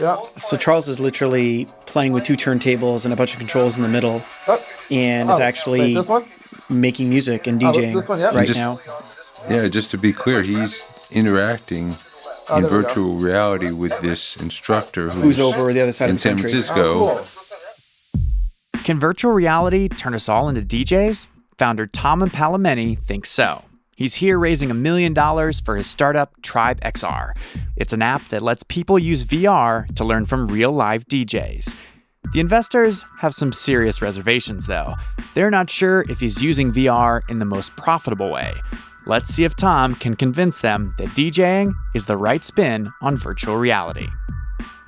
Yeah. So Charles is literally playing with two turntables and a bunch of controls in the middle, and is actually wait, this one? making music and DJing this one, yeah. right now. Yeah, just to be clear, he's interacting in there we go. virtual reality with this instructor Who's over the other side in of the San country. Francisco. Cool. Can virtual reality turn us all into DJs? Founder Tom Impallomeni thinks so. He's here raising $1 million for his startup, Tribe XR. It's an app that lets people use VR to learn from real live DJs. The investors have some serious reservations, though. They're not sure if he's using VR in the most profitable way. Let's see if Tom can convince them that DJing is the right spin on virtual reality.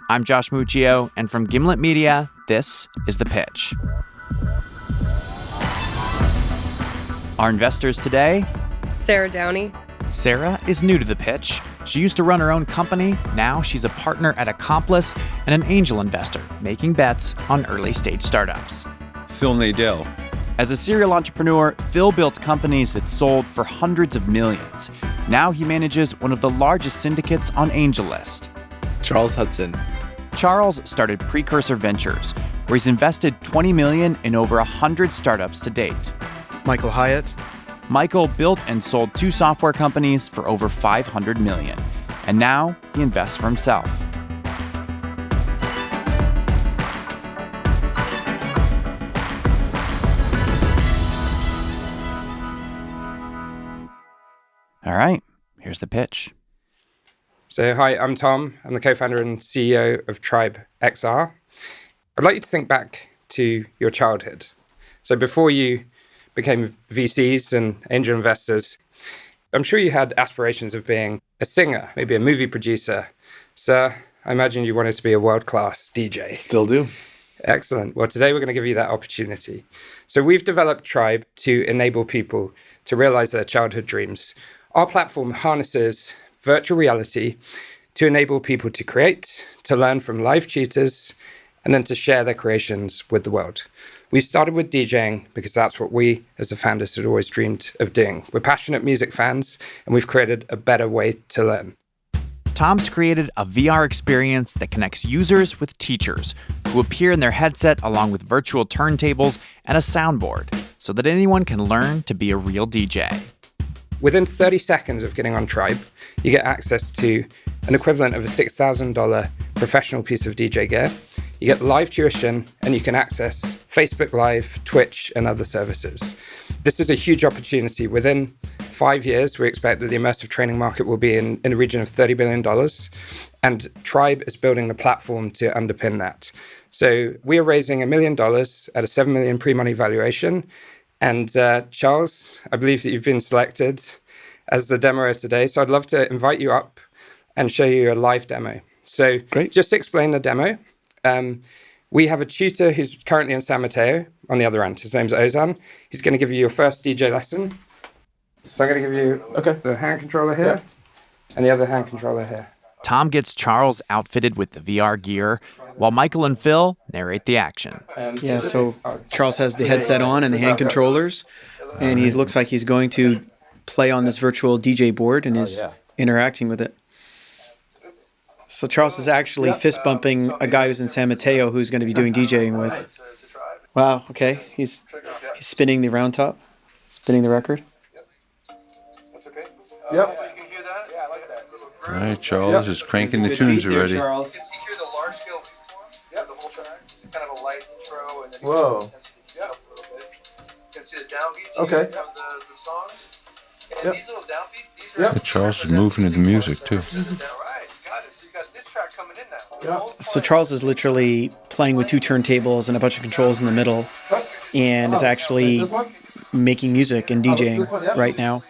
I'm Josh Muccio, and from Gimlet Media, this is The Pitch. Our investors today: Sarah Downey. Sarah is new to The Pitch. She used to run her own company. Now she's a partner at Accomplice and an angel investor, making bets on early-stage startups. Phil Nadell. As a serial entrepreneur, Phil built companies that sold for hundreds of millions. Now he manages one of the largest syndicates on AngelList. Charles Hudson. Charles started Precursor Ventures, where he's invested $20 million in over 100 startups to date. Michael Hyatt. Michael built and sold 2 software companies for over $500 million, and now he invests for himself. All right, here's the pitch. So, hi, I'm Tom. I'm the co-founder and CEO of Tribe XR. I'd like you to think back to your childhood. So before you became VCs and angel investors, I'm sure you had aspirations of being a singer, maybe a movie producer. So I imagine you wanted to be a world-class DJ. Still do. Excellent. Well, today we're going to give you that opportunity. So we've developed Tribe to enable people to realize their childhood dreams. Our platform harnesses virtual reality to enable people to create, to learn from live tutors, and then to share their creations with the world. We started with DJing because that's what we, as the founders, had always dreamed of doing. We're passionate music fans, and we've created a better way to learn. Tom's created a VR experience that connects users with teachers who appear in their headset along with virtual turntables and a soundboard so that anyone can learn to be a real DJ. Within 30 seconds of getting on Tribe, you get access to an equivalent of a $6,000 professional piece of DJ gear. You get live tuition, and you can access Facebook Live, Twitch, and other services. This is a huge opportunity. Within 5 years, we expect that the immersive training market will be in the region of $30 billion, and Tribe is building the platform to underpin that. So we are raising $1 million at a $7 million pre-money valuation. And Charles, I believe that you've been selected as the demoer today. So I'd love to invite you up and show you a live demo. So Great. Just to explain the demo. We have a tutor who's currently in San Mateo on the other end. His name's Ozan. He's going to give you your first DJ lesson. So I'm going to give you the hand controller here and the other hand controller here. Tom gets Charles outfitted with the VR gear, while Michael and Phil narrate the action. Yeah, so Charles has the headset on and the hand controllers, and he looks like he's going to play on this virtual DJ board and is interacting with it. So Charles is actually fist bumping a guy who's in San Mateo who's going to be doing DJing with. Wow, okay. He's spinning the round top, spinning the record. Yep. All right, Charles is cranking the tunes already. Charles. Whoa. Okay. Yeah, Charles is moving to the music, too. So Charles is literally playing with two turntables and a bunch of controls in the middle, and is actually making music and DJing right now.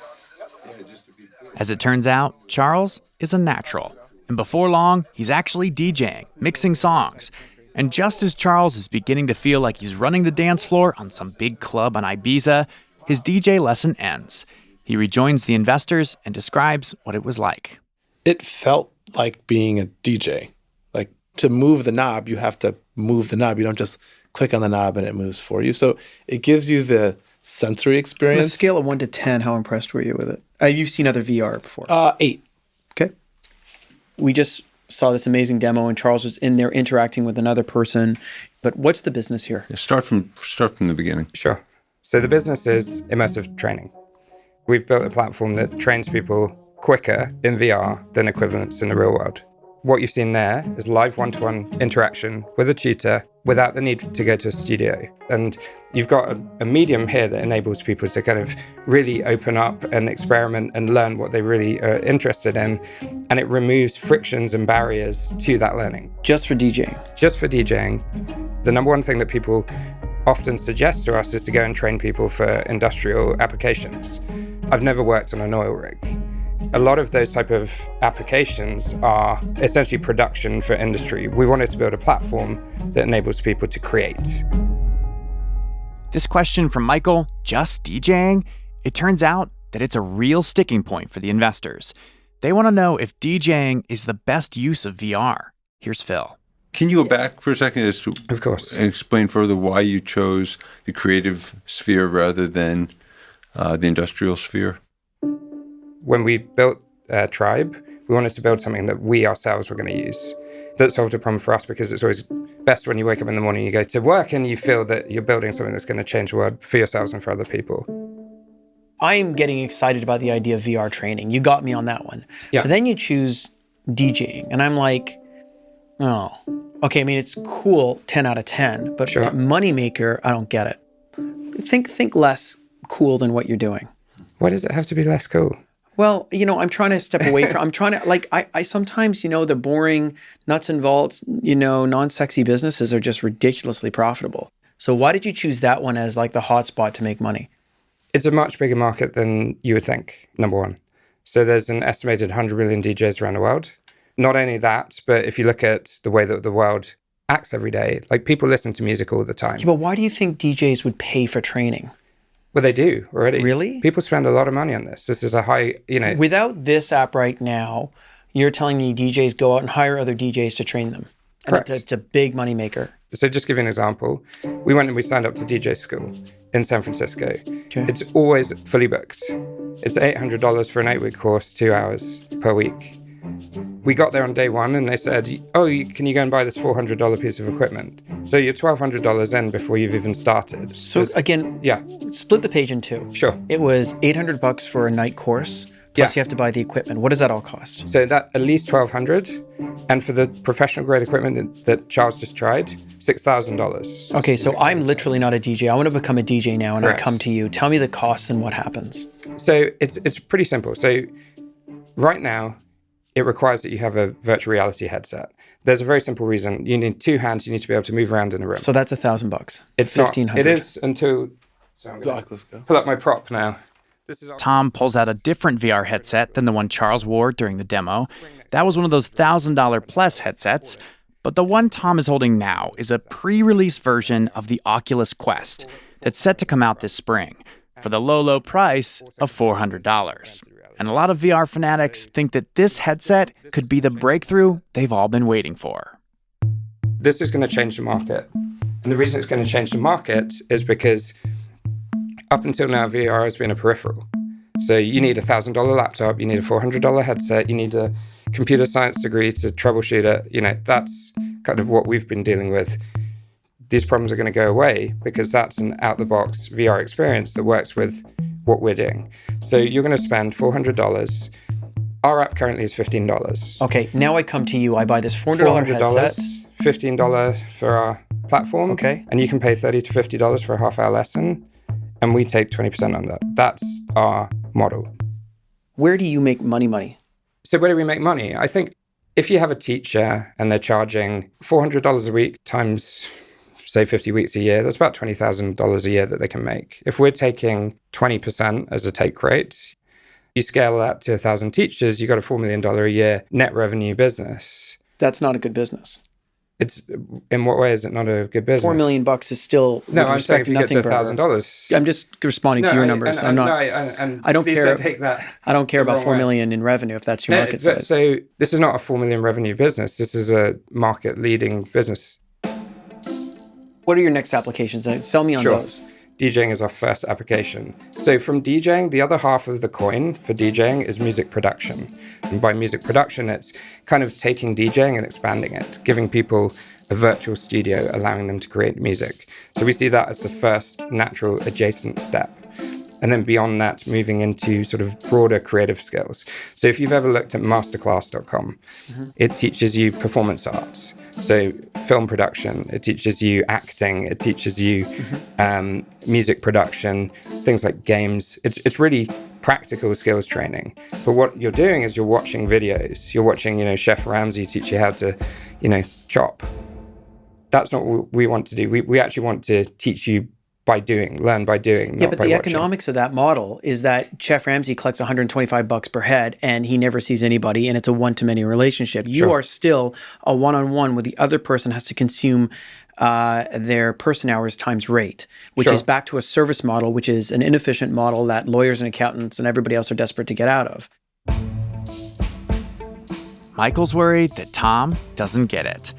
As it turns out, Charles is a natural. And before long, he's actually DJing, mixing songs. And just as Charles is beginning to feel like he's running the dance floor on some big club on Ibiza, his DJ lesson ends. He rejoins the investors and describes what it was like. It felt like being a DJ. Like, to move the knob, you have to move the knob. You don't just click on the knob and it moves for you. So it gives you the sensory On a experience. scale of 1 to 10, how impressed were you with it? You've seen other VR before. 8. Okay. We just saw this amazing demo and Charles was in there interacting with another person. But what's the business here? Yeah, start from the beginning. Sure. So the business is immersive training. We've built a platform that trains people quicker in VR than equivalents in the real world. What you've seen there is live one-to-one interaction with a tutor without the need to go to a studio. And you've got a medium here that enables people to kind of really open up and experiment and learn what they really are interested in. And it removes frictions and barriers to that learning. Just for DJing? Just for DJing. The number one thing that people often suggest to us is to go and train people for industrial applications. I've never worked on an oil rig. A lot of those type of applications are essentially production for industry. We wanted to build a platform that enables people to create. This question from Michael, just DJing? It turns out that it's a real sticking point for the investors. They want to know if DJing is the best use of VR. Here's Phil. Can you go back for a second Of course. and explain further why you chose the creative sphere rather than the industrial sphere? When we built Tribe, we wanted to build something that we ourselves were going to use. That solved a problem for us because it's always best when you wake up in the morning, you go to work and you feel that you're building something that's going to change the world for yourselves and for other people. I'm getting excited about the idea of VR training. You got me on that one. Yeah. But then you choose DJing. And I'm like, oh, okay. I mean, it's cool, 10 out of 10. But Sure. moneymaker, I don't get it. Think less cool than what you're doing. Why does it have to be less cool? Well, I'm trying to step away from, I'm trying to, I sometimes, the boring nuts and bolts, non-sexy businesses are just ridiculously profitable. So why did you choose that one as like the hot spot to make money? It's a much bigger market than you would think, number one. So there's an estimated 100 million DJs around the world. Not only that, but if you look at the way that the world acts every day, like people listen to music all the time. Yeah, but why do you think DJs would pay for training? Well, they do already. Really? People spend a lot of money on this. This is a high, Without this app right now, you're telling me DJs go out and hire other DJs to train them. And Correct. it's a big money maker. So just give you an example. We went and we signed up to DJ school in San Francisco. Okay. It's always fully booked. It's $800 for an 8-week course, 2 hours per week. We got there on day one and they said, can you go and buy this $400 piece of equipment? So you're $1,200 in before you've even started. So again, Yeah, split the page in two. sure. It was $800 for a night course. Plus Yeah. you have to buy the equipment. What does that all cost? So that at least $1,200. And for the professional grade equipment that Charles just tried, $6,000. Okay, so I'm literally not a DJ. I want to become a DJ now and Correct. I come to you. Tell me the costs and what happens. So it's pretty simple. So right now, it requires that you have a virtual reality headset. There's a very simple reason. You need two hands. You need to be able to move around in the room. So that's $1,000. It's not. 1,500. It is until. So I'm going Doc, to let's go. pull up my prop now. This is Tom pulls out a different VR headset than the one Charles wore during the demo. That was one of those $1,000 plus headsets. But the one Tom is holding now is a pre-release version of the Oculus Quest that's set to come out this spring for the low, low price of $400. And a lot of VR fanatics think that this headset could be the breakthrough they've all been waiting for. This is going to change the market. And the reason it's going to change the market is because up until now, VR has been a peripheral. So you need a $1,000 laptop, you need a $400 headset, you need a computer science degree to troubleshoot it. That's kind of what we've been dealing with. These problems are going to go away because that's an out-the-box VR experience that works with what we're doing. So you're going to spend $400. Our app currently is $15. Okay, now I come to you. I buy this $400 headset. $15 for our platform. Okay. And you can pay $30 to $50 for a half-hour lesson. And we take 20% on that. That's our model. Where do you make money? So where do we make money? I think if you have a teacher and they're charging $400 a week times, say, 50 weeks a year, that's about $20,000 a year that they can make. If we're taking 20% as a take rate, you scale that to 1,000 teachers, you got a $4 million a year net revenue business. That's not a good business. It's in what way is it not a good business? $4 million is still No, with I'm saying respect if you get to nothing $1,000. I'm just responding to your numbers. I don't please care. Don't take that. I don't care the about wrong 4 way. million in revenue if that's your market size. So this is not a 4 million revenue business. This is a market leading business. What are your next applications? Sell me on Sure. those. DJing is our first application. So from DJing, the other half of the coin for DJing is music production. And by music production, it's kind of taking DJing and expanding it, giving people a virtual studio, allowing them to create music. So we see that as the first natural adjacent step. And then beyond that, moving into sort of broader creative skills. So if you've ever looked at masterclass.com, it teaches you performance arts. So film production, it teaches you acting, it teaches you music production, things like games. It's really practical skills training. But what you're doing is you're watching videos. You're watching, Chef Ramsay teach you how to, chop. That's not what we want to do. We actually want to teach you by doing, learn by doing. Yeah, but the watching. economics of that model is that Chef Ramsay collects $125 per head and he never sees anybody, and it's a one-to-many relationship. You are still a one-on-one where the other person has to consume their person hours times rate, which is back to a service model, which is an inefficient model that lawyers and accountants and everybody else are desperate to get out of. Michael's worried that Tom doesn't get it.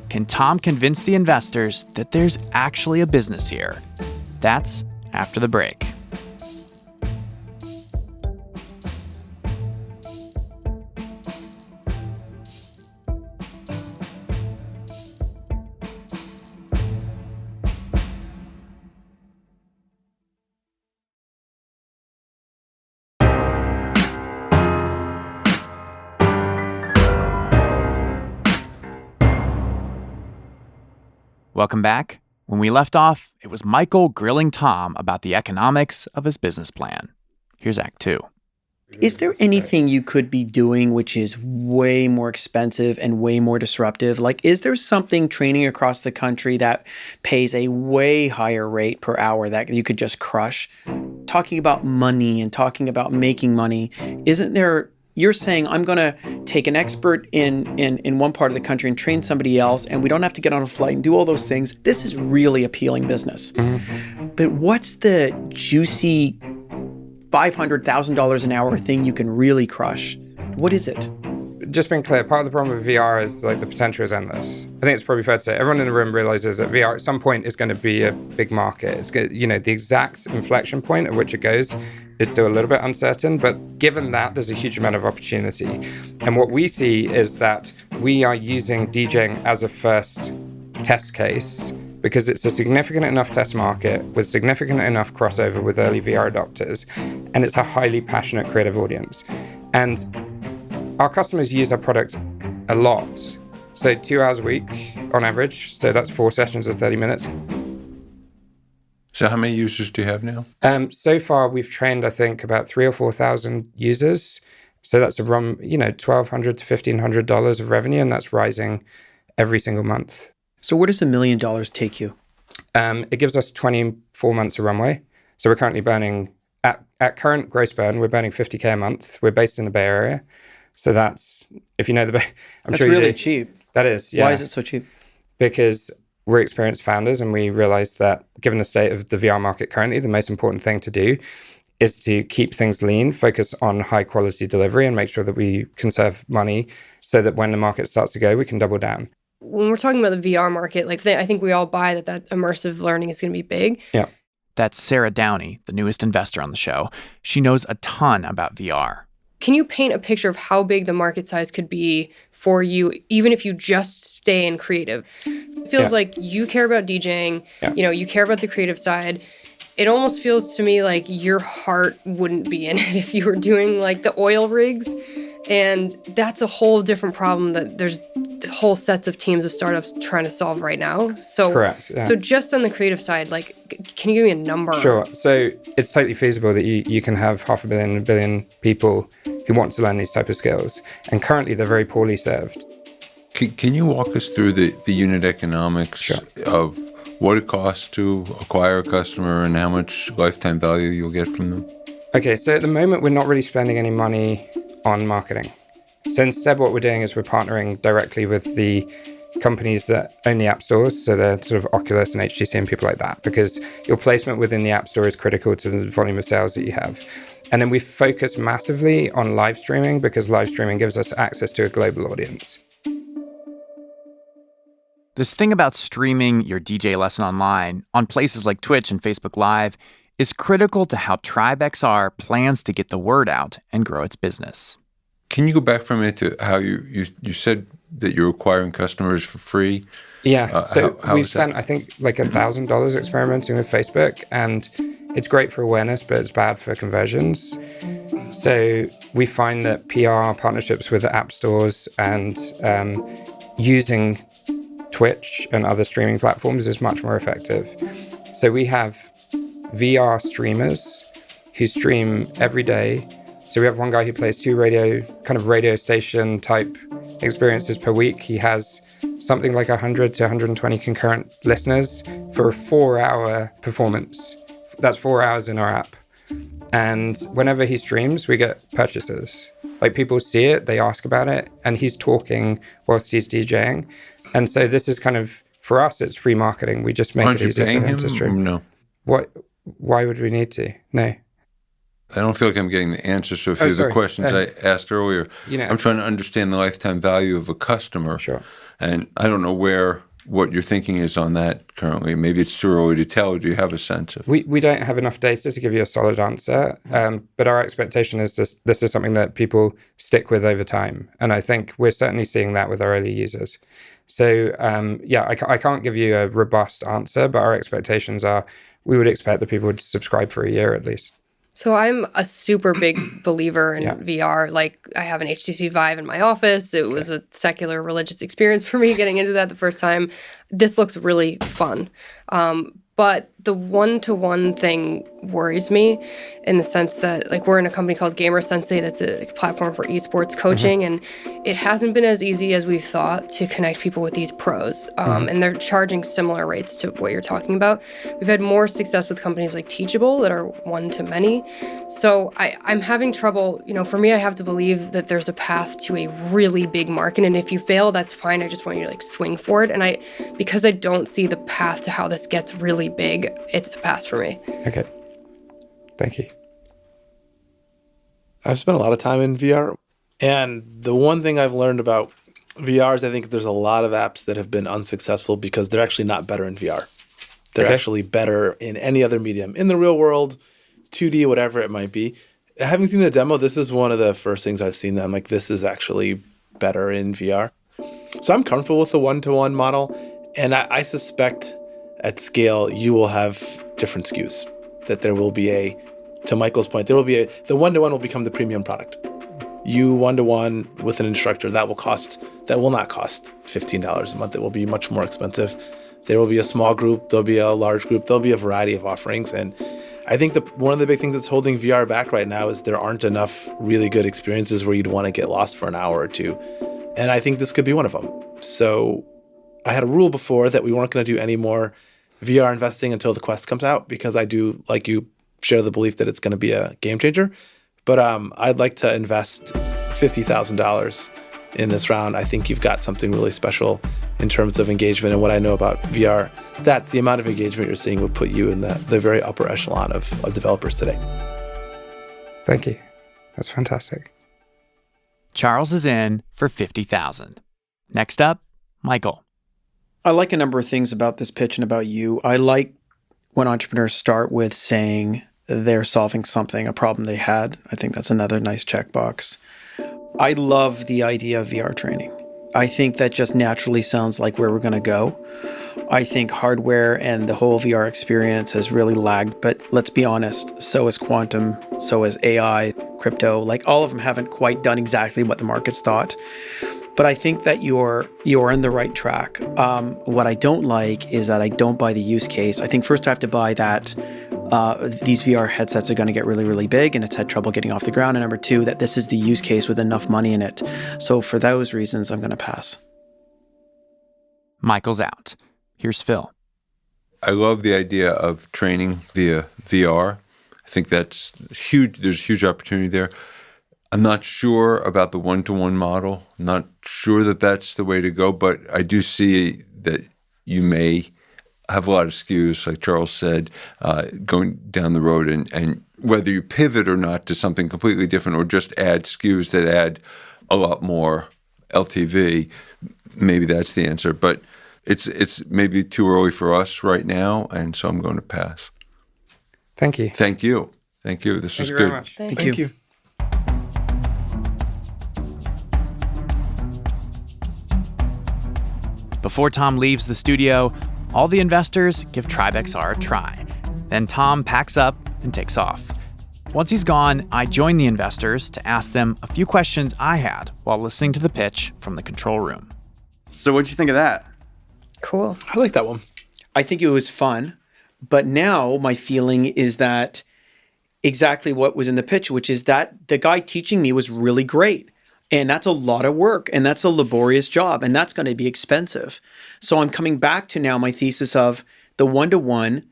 Can Tom convince the investors that there's actually a business here? That's after the break. Welcome back. When we left off, it was Michael grilling Tom about the economics of his business plan. Here's Act 2. Is there anything you could be doing which is way more expensive and way more disruptive? Like, is there something training across the country that pays a way higher rate per hour that you could just crush? Talking about money and talking about making money, isn't there... You're saying, I'm going to take an expert in one part of the country and train somebody else, and we don't have to get on a flight and do all those things. This is really appealing business. But what's the juicy $500,000 an hour thing you can really crush? What is it? Just being clear, part of the problem with VR is like the potential is endless. I think it's probably fair to say everyone in the room realizes that VR at some point is going to be a big market. It's going to, the exact inflection point at which it goes is still a little bit uncertain, but given that, there's a huge amount of opportunity. And what we see is that we are using DJing as a first test case because it's a significant enough test market with significant enough crossover with early VR adopters, and it's a highly passionate creative audience. And our customers use our product a lot. So 2 hours a week on average. So that's 4 sessions of 30 minutes. So how many users do you have now? So far, we've trained, I think, about 3,000 or 4,000 users. So that's around, $1,200 to $1,500 of revenue, and that's rising every single month. So where does $1 million take you? It gives us 24 months of runway. So we're currently burning, at current gross burn, we're burning $50K a month. We're based in the Bay Area. So that's, if you know the Bay, That's really cheap. That is, yeah. Why is it so cheap? Because we're experienced founders, and we realized that given the state of the VR market currently, the most important thing to do is to keep things lean, focus on high quality delivery, and make sure that we conserve money so that when the market starts to go, we can double down. When we're talking about the VR market, I think we all buy that immersive learning is going to be big. Yeah. That's Sarah Downey, the newest investor on the show. She knows a ton about VR. Can you paint a picture of how big the market size could be for you, even if you just stay in creative? It feels like you care about DJing, you care about the creative side. It almost feels to me like your heart wouldn't be in it if you were doing like the oil rigs. And that's a whole different problem that there's whole sets of teams of startups trying to solve right now. So, correct. Yeah. So just on the creative side, can you give me a number? Sure. So it's totally feasible that you can have 500 million, 1 billion people who want to learn these type of skills. And currently they're very poorly served. Can you walk us through the unit economics of what it costs to acquire a customer and how much lifetime value you'll get from them? Okay, so at the moment, we're not really spending any money on marketing. So instead, what we're doing is we're partnering directly with the companies that own the app stores. So they're sort of Oculus and HTC and people like that, because your placement within the app store is critical to the volume of sales that you have. And then we focus massively on live streaming because live streaming gives us access to a global audience. This thing about streaming your DJ lesson online on places like Twitch and Facebook Live is critical to how TribeXR plans to get the word out and grow its business. Can you go back for a minute to how you said that you're acquiring customers for free? Yeah, so how we've is that? spent, I think, like $1,000 experimenting with Facebook, and it's great for awareness, but it's bad for conversions. So we find that PR partnerships with the app stores and using Twitch and other streaming platforms is much more effective. So we have VR streamers who stream every day. So we have one guy who plays 2 radio station type experiences per week. He has something like 100 to 120 concurrent listeners for a 4-hour performance. That's 4 hours in our app. And whenever he streams, we get purchases. Like, people see it, they ask about it, and he's talking whilst he's DJing. And so this is kind of, for us, it's free marketing. We just make Aren't it you easier for paying him him? to stream. No. Why would we need to? No. I don't feel like I'm getting the answers to a few of the sorry. questions I asked earlier. You know- I'm trying to understand the lifetime value of a customer. Sure. And I don't know what your thinking is on that currently. Maybe it's too early to tell. Or do you have a sense of? We don't have enough data to give you a solid answer, but our expectation is this is something that people stick with over time. And I think we're certainly seeing that with our early users. So, I can't give you a robust answer, but our expectations are we would expect that people would subscribe for a year at least. So I'm a super big believer in Yeah. VR. Like, I have an HTC Vive in my office. It was a secular religious experience for me getting into that the first time. This looks really fun. But the one-to-one thing worries me in the sense that, like, we're in a company called Gamer Sensei that's a platform for esports coaching, and it hasn't been as easy as we thought to connect people with these pros. And they're charging similar rates to what you're talking about. We've had more success with companies like Teachable that are one-to-many. So I'm having trouble, for me, I have to believe that there's a path to a really big market, and if you fail, that's fine. I just want you to, swing for it. And because I don't see the path to how this gets really big, it's a pass for me. Okay. Thank you. I've spent a lot of time in VR, and the one thing I've learned about VR is I think there's a lot of apps that have been unsuccessful because they're actually not better in VR. They're actually better in any other medium, in the real world, 2D, whatever it might be. Having seen the demo, this is one of the first things I've seen that I'm like, this is actually better in VR. So I'm comfortable with the one-to-one model, and I suspect at scale you will have different SKUs. That there will be to Michael's point, the one-to-one will become the premium product. You one-to-one with an instructor, that will not cost $15 a month. It will be much more expensive. There will be a small group, there'll be a large group, there'll be a variety of offerings. And I think one of the big things that's holding VR back right now is there aren't enough really good experiences where you'd want to get lost for an hour or two. And I think this could be one of them. So I had a rule before that we weren't going to do any more VR investing until the Quest comes out, because I do, like you, share the belief that it's going to be a game changer. But I'd like to invest $50,000 in this round. I think you've got something really special in terms of engagement. And what I know about VR stats, the amount of engagement you're seeing would put you in the very upper echelon of developers today. Thank you. That's fantastic. Charles is in for $50,000. Next up, Michael. I like a number of things about this pitch and about you. I like when entrepreneurs start with saying they're solving a problem they had. I think that's another nice checkbox. I love the idea of VR training. I think that just naturally sounds like where we're going to go. I think hardware and the whole VR experience has really lagged, but let's be honest, so is quantum, so is AI, crypto. All of them haven't quite done exactly what the markets thought. But I think that you're on the right track. What I don't like is that I don't buy the use case. I think first I have to buy that these VR headsets are going to get really, really big and it's had trouble getting off the ground. And number two, that this is the use case with enough money in it. So for those reasons, I'm going to pass. Michael's out. Here's Phil. I love the idea of training via VR. I think that's huge. There's a huge opportunity there. I'm not sure about the one-to-one model. I'm not sure that that's the way to go, but I do see that you may have a lot of SKUs, like Charles said, going down the road, and whether you pivot or not to something completely different or just add SKUs that add a lot more LTV, maybe that's the answer. But it's maybe too early for us right now, and so I'm going to pass. Thank you. Thank you. This was Thank you good. very much. Thank Thank you. Before Tom leaves the studio, all the investors give TribeXR a try. Then Tom packs up and takes off. Once he's gone, I join the investors to ask them a few questions I had while listening to the pitch from the control room. So what'd you think of that? Cool. I like that one. I think it was fun, but now my feeling is that exactly what was in the pitch, which is that the guy teaching me was really great. And that's a lot of work, and that's a laborious job, and that's going to be expensive. So I'm coming back to now my thesis of the one-to-one.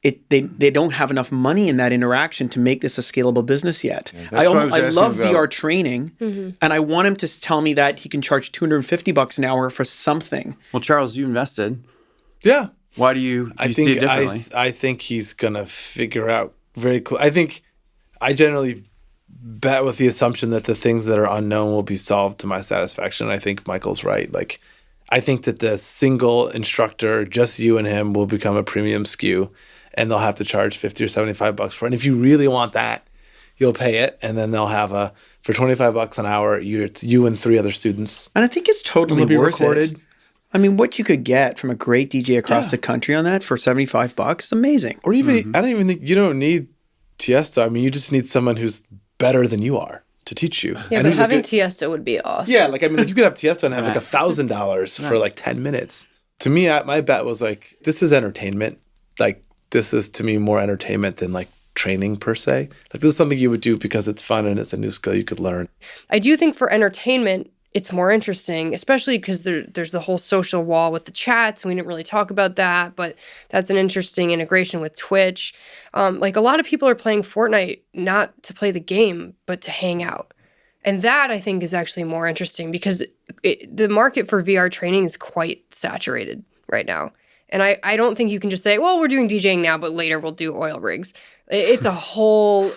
They don't have enough money in that interaction to make this a scalable business yet. Yeah, that's what I was I asking love about. VR training, and I want him to tell me that he can charge $250 an hour for something. Well, Charles, you invested. Yeah. Why do you I see think it differently? I think he's gonna figure out very cool. I think I generally bet with the assumption that the things that are unknown will be solved to my satisfaction. I think Michael's right. Like, I think that the single instructor, just you and him, will become a premium SKU, and they'll have to charge $50 or $75 for it. And if you really want that, you'll pay it, and then they'll have for $25 an hour. It's you and 3 other students. And I think it's totally It'll be worth recorded. it. I mean, what you could get from a great DJ across the country on that for $75 is amazing. Or even, I don't even think you don't need Tiesto. I mean, you just need someone who's better than you are to teach you. Yeah, And but who's a having good- Tiesto would be awesome. Yeah, like, I mean, like, you could have Tiesto and have like $1,000 for like 10 minutes. To me, my bet was like, this is entertainment. Like, this is to me more entertainment than like training per se. Like, this is something you would do because it's fun and it's a new skill you could learn. I do think for entertainment, it's more interesting, especially because there's the whole social wall with the chats. We didn't really talk about that, but that's an interesting integration with Twitch. Like, a lot of people are playing Fortnite not to play the game, but to hang out. And that, I think, is actually more interesting because the market for VR training is quite saturated right now. And I don't think you can just say, well, we're doing DJing now, but later we'll do oil rigs. It's a whole,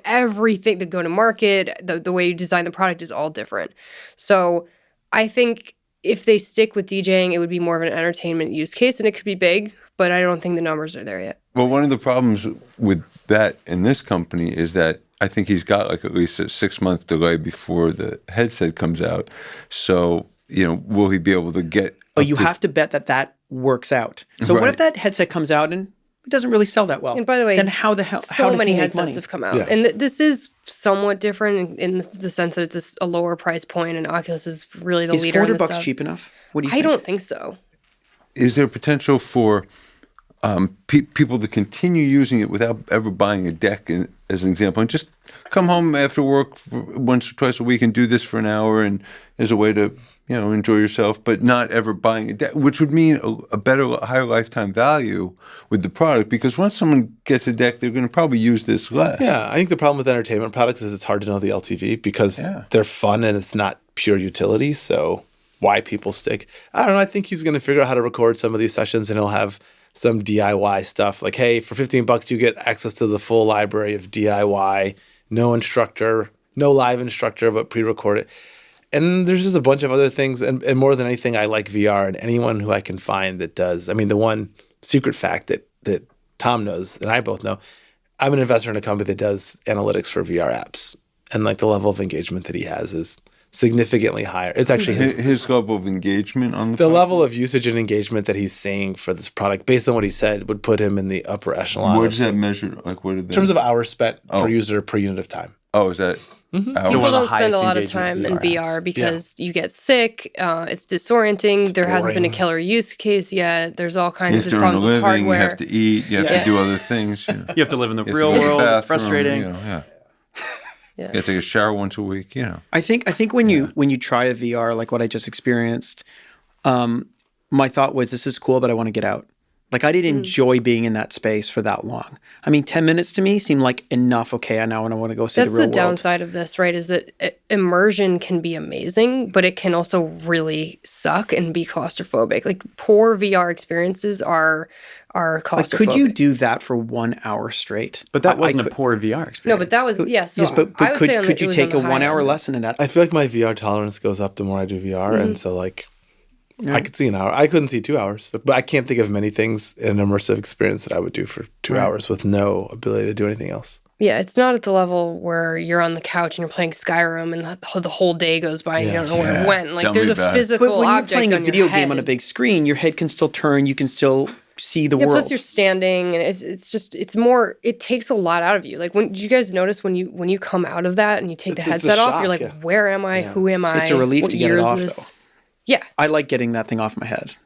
everything, the go-to-market, the way you design the product is all different. So I think if they stick with DJing, it would be more of an entertainment use case, and it could be big, but I don't think the numbers are there yet. Well, one of the problems with that in this company is that I think he's got like at least a 6-month delay before the headset comes out. So, will he be able to get... But you have to bet that works out. So what Right. if that headset comes out and it doesn't really sell that well? And by the way, then how the hell? so how does many he make headsets money? have come out, Yeah. and this is somewhat different in the sense that it's a lower price point, and Oculus is really the Is leader in this $400 stuff. cheap enough? What do you I think? don't think so. Is there potential for people to continue using it without ever buying a deck, as an example, and just come home after work once or twice a week and do this for an hour, and as a way to enjoy yourself, but not ever buying a deck, which would mean a better, higher lifetime value with the product, because once someone gets a deck, they're going to probably use this less. Yeah, I think the problem with entertainment products is it's hard to know the LTV because they're fun and it's not pure utility. So why people stick? I don't know. I think he's going to figure out how to record some of these sessions, and he'll have some DIY stuff. Like, hey, for $15, you get access to the full library of DIY, no instructor, no live instructor, but pre-recorded. And there's just a bunch of other things. And more than anything, I like VR, and anyone who I can find that does. I mean, the one secret fact that Tom knows and I both know, I'm an investor in a company that does analytics for VR apps. And like the level of engagement that he has is significantly higher. It's actually his level of engagement on the level of usage and engagement that he's seeing for this product, based on what he said, would put him in the upper echelon. What does that measure? Like, what are they? In terms of hours spent per user per unit of time. Oh, is that? Hours? People one of the don't spend highest a lot of engagement time in VR VR apps. because you get sick. It's disorienting. There hasn't been a boring. killer use case yet. There's all You kinds have of to earn a problems with living. You hardware. have to eat. You have to do other things. You have to live in the You have to real go to the world. It's bathroom, frustrating. Yeah. Yeah. You have to take a shower once a week. I think when you try a VR like what I just experienced, my thought was, this is cool, but I want to get out. Like, I didn't enjoy being in that space for that long. I mean, 10 minutes to me seemed like enough. Okay, now I want to go see That's the real the world. downside of this, right? Is that immersion can be amazing, but it can also really suck and be claustrophobic. Like, poor VR experiences are claustrophobic. Like, could you do that for 1 hour straight? But that wasn't a could- poor VR experience. No, but that was, yeah. So yes, but I would say could it you was take on a the 1 high hour end. lesson in that? I feel like my VR tolerance goes up the more I do VR. And so like I could see an hour. I couldn't see 2 hours, but I can't think of many things in an immersive experience that I would do for 2 hours with no ability to do anything else. Yeah, it's not at the level where you're on the couch and you're playing Skyrim and the whole day goes by and you don't know where it went. Like, Tell there's me a about it. physical But when you're object playing a on video your game on a head. big screen, your head can still turn. You can still see the world. Plus you're standing, and it's more. It takes a lot out of you. Like, did you guys notice when you come out of that and you take the It's a headset off, shock, you're like, yeah. where am I? Yeah. Who am I? It's a relief What to get it year is off, this? though. Yeah. I like getting that thing off my head.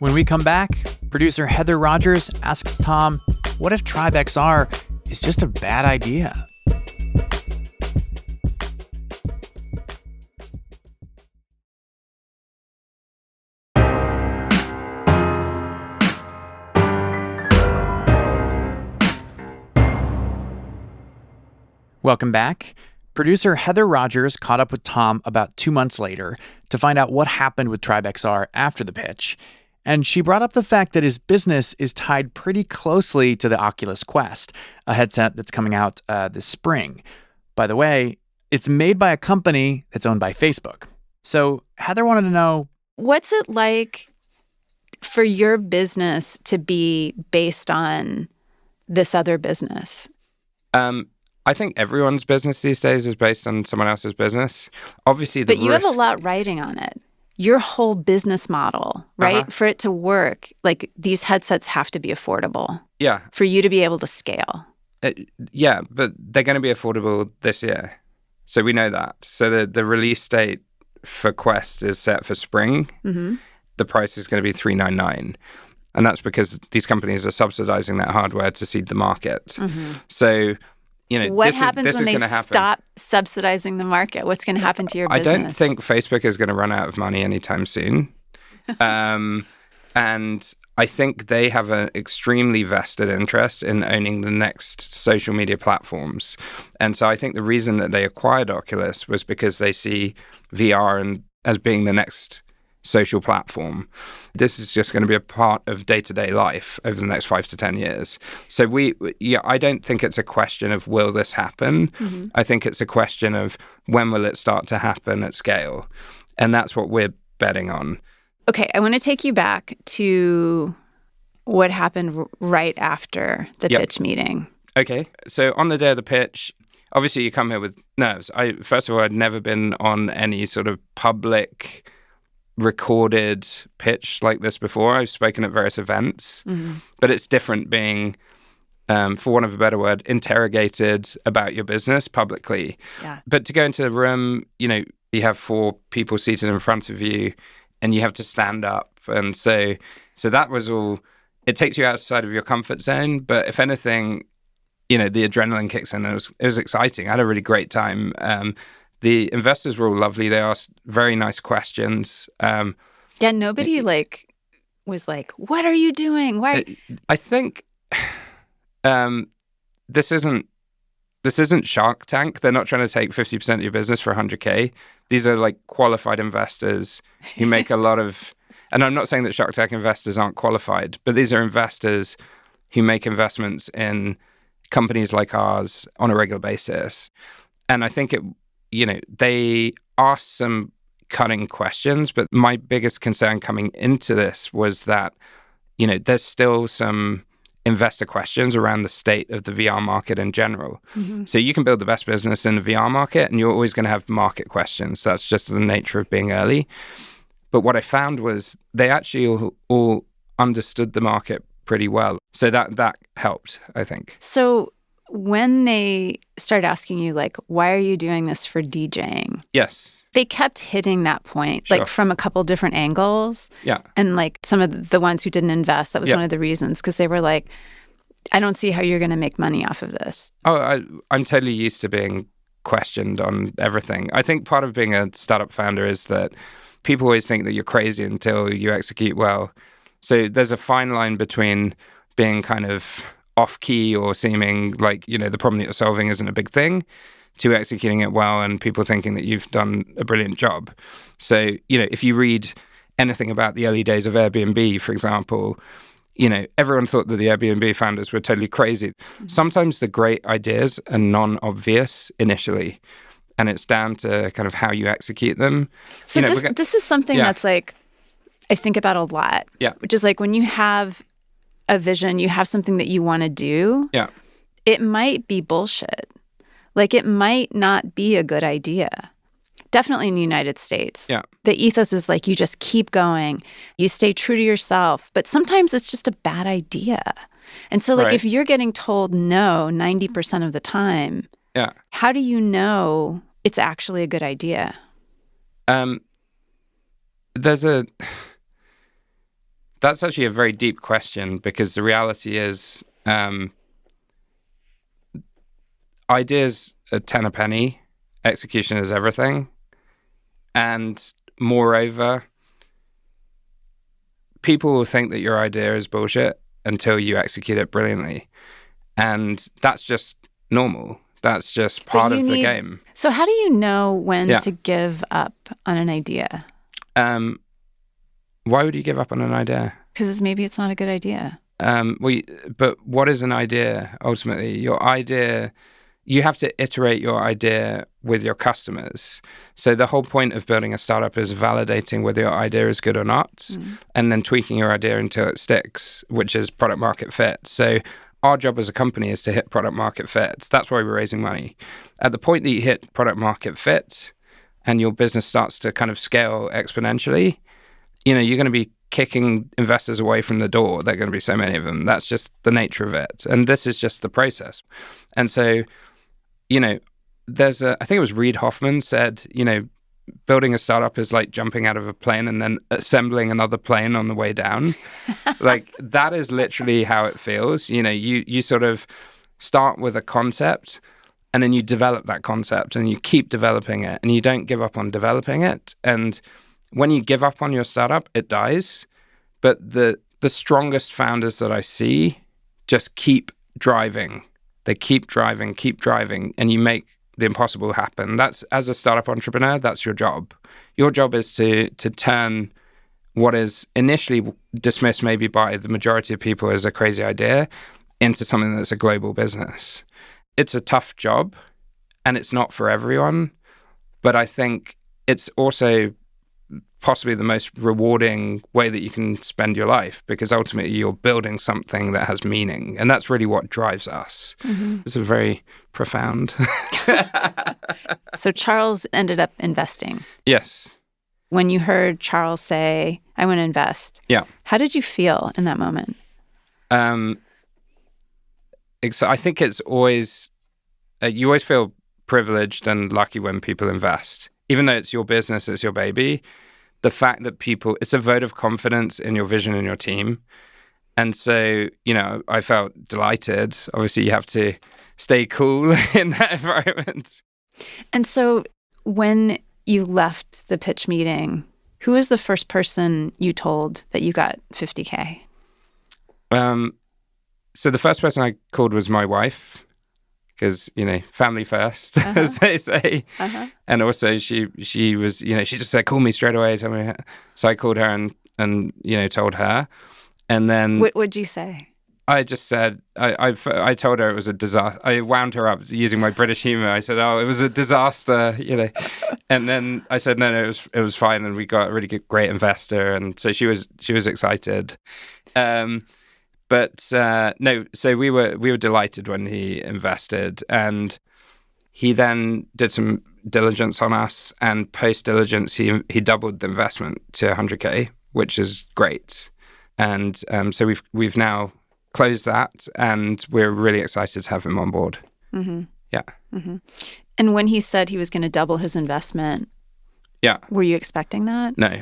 When we come back, producer Heather Rogers asks Tom, what if Tribe XR is just a bad idea? Welcome back. Producer Heather Rogers caught up with Tom about 2 months later to find out what happened with Tribe XR after the pitch. And she brought up the fact that his business is tied pretty closely to the Oculus Quest, a headset that's coming out this spring. By the way, it's made by a company that's owned by Facebook. So Heather wanted to know, what's it like for your business to be based on this other business? I think everyone's business these days is based on someone else's business. Obviously, the But you have a risk- lot riding on it. Your whole business model, right? For it to work, like, these headsets have to be affordable Yeah, for you to be able to scale. yeah, but they're going to be affordable this year, so we know that. So the release date for Quest is set for spring. Mm-hmm. The price is going to be $399, and that's because these companies are subsidizing that hardware to seed the market. Mm-hmm. So, you know, What this happens is when they gonna happen. stop subsidizing the market? What's going to happen to your I business? don't think Facebook is going to run out of money anytime soon. And I think they have an extremely vested interest in owning the next social media platforms. And so I think the reason that they acquired Oculus was because they see VR as being the next social platform. This is just going to be a part of day-to-day life over the next 5 to 10 years. So I don't think it's a question of will this happen. Mm-hmm. I think it's a question of when will it start to happen at scale. And that's what we're betting on. Okay, I want to take you back to what happened right after the pitch meeting. Okay, so on the day of the pitch, obviously you come here with nerves. First of all, I'd never been on any sort of public recorded pitch like this before. I've spoken at various events, but it's different being, for want of a better word, interrogated about your business publicly. Yeah. But to go into the room, you have 4 people seated in front of you and you have to stand up. And so that was all, it takes you outside of your comfort zone. But if anything, the adrenaline kicks in. It was exciting. I had a really great time. The investors were all lovely. They asked very nice questions. Yeah, nobody was like, "What are you doing?" Why? I think this isn't Shark Tank. They're not trying to take 50% of your business for $100K. These are like qualified investors who make a lot of. And I'm not saying that Shark Tank investors aren't qualified, but these are investors who make investments in companies like ours on a regular basis. And I think they asked some cutting questions, but my biggest concern coming into this was that, there's still some investor questions around the state of the VR market in general. Mm-hmm. So you can build the best business in the VR market and you're always going to have market questions. That's just the nature of being early. But what I found was they actually all understood the market pretty well. So that helped, I think. So when they started asking you, like, why are you doing this for DJing? Yes. They kept hitting that point, Sure. like, from a couple different angles. Yeah. And, like, some of the ones who didn't invest, that was one of the reasons, because they were like, I don't see how you're going to make money off of this. Oh, I'm totally used to being questioned on everything. I think part of being a startup founder is that people always think that you're crazy until you execute well. So there's a fine line between being kind of off-key or seeming like, the problem that you're solving isn't a big thing, to executing it well and people thinking that you've done a brilliant job. So, if you read anything about the early days of Airbnb, for example, everyone thought that the Airbnb founders were totally crazy. Mm-hmm. Sometimes the great ideas are non-obvious initially. and it's down to kind of how you execute them. So this is something that's like, I think about a lot. Yeah. Which is like when you have a vision, you have something that you want to do. Yeah. It might be bullshit. Like it might not be a good idea. Definitely in the United States. Yeah. The ethos is like you just keep going. You stay true to yourself. But sometimes it's just a bad idea. And so like if you're getting told no 90% of the time, how do you know it's actually a good idea? That's actually a very deep question, because the reality is ideas are 10 a penny, execution is everything. And moreover, people will think that your idea is bullshit until you execute it brilliantly. And that's just normal. That's just part of the game. So how do you know when to give up on an idea? Why would you give up on an idea? Because maybe it's not a good idea. But what is an idea ultimately? Your idea, you have to iterate your idea with your customers. So the whole point of building a startup is validating whether your idea is good or not, and then tweaking your idea until it sticks, which is product market fit. So our job as a company is to hit product market fit. That's why we're raising money. At the point that you hit product market fit and your business starts to kind of scale exponentially, you're going to be kicking investors away from the door. There are going to be so many of them. That's just the nature of it. And this is just the process. And so, I think it was Reid Hoffman said, building a startup is like jumping out of a plane and then assembling another plane on the way down. Like that is literally how it feels. You sort of start with a concept and then you develop that concept and you keep developing it and you don't give up on developing it. And when you give up on your startup, it dies. But the strongest founders that I see just keep driving. They keep driving, and you make the impossible happen. That's, as a startup entrepreneur, that's your job. Your job is to turn what is initially dismissed maybe by the majority of people as a crazy idea into something that's a global business. It's a tough job and it's not for everyone, but I think it's also possibly the most rewarding way that you can spend your life, because ultimately you're building something that has meaning, and that's really what drives us. It's a very profound. So Charles ended up investing. Yes. When you heard Charles say, I want to invest, how did you feel in that moment? I think it's always, you always feel privileged and lucky when people invest. Even though it's your business, it's your baby, the fact that it's a vote of confidence in your vision and your team. And so, I felt delighted. Obviously, you have to stay cool in that environment. And so when you left the pitch meeting, who was the first person you told that you got $50K? So the first person I called was my wife, because, family first, as they say. And also she was, she just said, call me straight away. Tell me. So I called her and told her. And then... What'd you say? I just said, I told her it was a disaster. I wound her up using my British humor. I said, it was a disaster, And then I said, no, it was fine. And we got a really great investor. And so she was excited. But no, so we were delighted when he invested, and he then did some diligence on us, and post diligence he doubled the investment to 100K, which is great. And so we've now closed that, and we're really excited to have him on board. Yeah. And when he said he was going to double his investment, were you expecting that? No.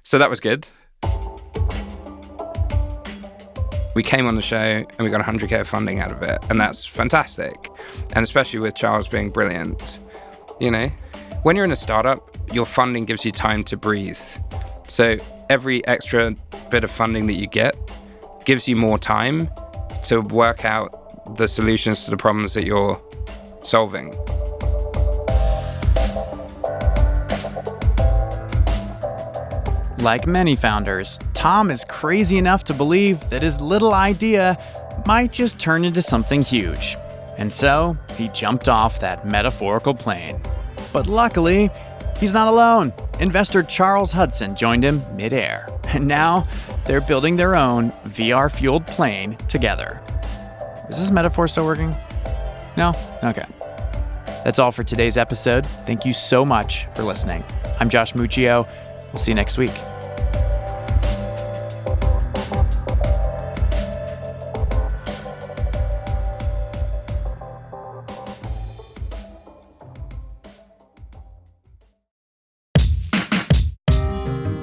So that was good. We came on the show and we got 100K of funding out of it, and that's fantastic. And especially with Charles being brilliant. When you're in a startup, your funding gives you time to breathe. So every extra bit of funding that you get gives you more time to work out the solutions to the problems that you're solving. Like many founders, Tom is crazy enough to believe that his little idea might just turn into something huge. And so he jumped off that metaphorical plane. But luckily, he's not alone. Investor Charles Hudson joined him midair. And now they're building their own VR-fueled plane together. Is this metaphor still working? No? Okay. That's all for today's episode. Thank you so much for listening. I'm Josh Muccio. We'll see you next week.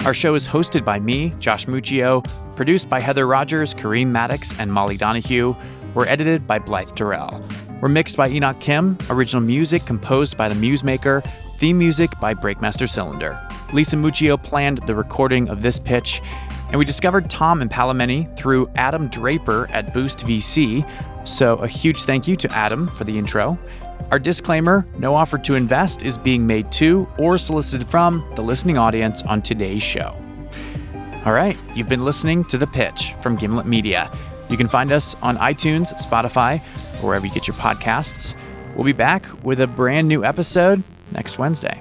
Our show is hosted by me, Josh Muccio, produced by Heather Rogers, Kareem Maddox, and Molly Donahue. We're edited by Blythe Terrell. We're mixed by Enoch Kim, original music composed by The Musemaker, theme music by Breakmaster Cylinder. Lisa Muccio planned the recording of this pitch, and we discovered Tom Impallomeni through Adam Draper at Boost VC, so a huge thank you to Adam for the intro. Our disclaimer, no offer to invest is being made to or solicited from the listening audience on today's show. All right, you've been listening to The Pitch from Gimlet Media. You can find us on iTunes, Spotify, or wherever you get your podcasts. We'll be back with a brand new episode next Wednesday.